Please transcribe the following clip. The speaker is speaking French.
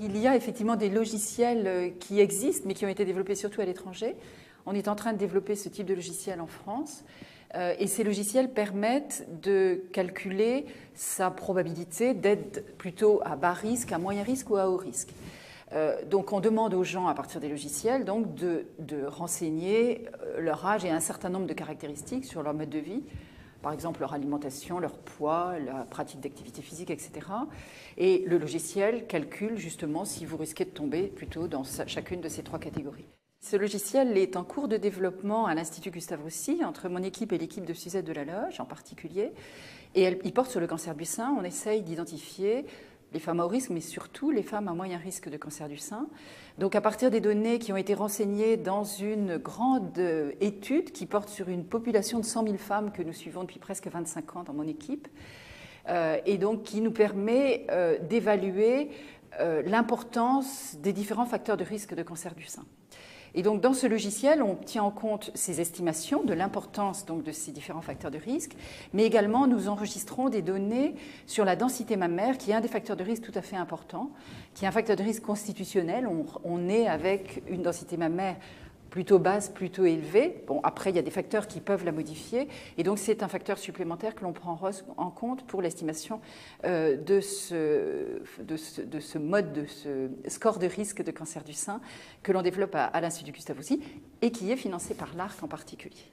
Il y a effectivement des logiciels qui existent, mais qui ont été développés surtout à l'étranger. On est en train de développer ce type de logiciel en France. Et ces logiciels permettent de calculer sa probabilité d'être plutôt à bas risque, à moyen risque ou à haut risque. Donc on demande aux gens, à partir des logiciels, donc de renseigner leur âge et un certain nombre de caractéristiques sur leur mode de vie. Par exemple, leur alimentation, leur poids, la pratique d'activité physique, etc. Et le logiciel calcule justement si vous risquez de tomber plutôt dans chacune de ces trois catégories. Ce logiciel est en cours de développement à l'Institut Gustave Roussy, entre mon équipe et l'équipe de Suzette Delaloge en particulier. Et il porte sur le cancer du sein. On essaye d'identifier les femmes à haut risque, mais surtout les femmes à moyen risque de cancer du sein. Donc à partir des données qui ont été renseignées dans une grande étude qui porte sur une population de 100 000 femmes que nous suivons depuis presque 25 ans dans mon équipe, et donc qui nous permet d'évaluer l'importance des différents facteurs de risque de cancer du sein. Et donc dans ce logiciel, on tient en compte ces estimations de l'importance donc de ces différents facteurs de risque, mais également nous enregistrons des données sur la densité mammaire, qui est un des facteurs de risque tout à fait important, qui est un facteur de risque constitutionnel. On est avec une densité mammaire plutôt basse, plutôt élevée. Bon, après, il y a des facteurs qui peuvent la modifier, et donc c'est un facteur supplémentaire que l'on prend en compte pour l'estimation de ce score de risque de cancer du sein que l'on développe à l'Institut Gustave Roussy et qui est financé par l'ARC en particulier.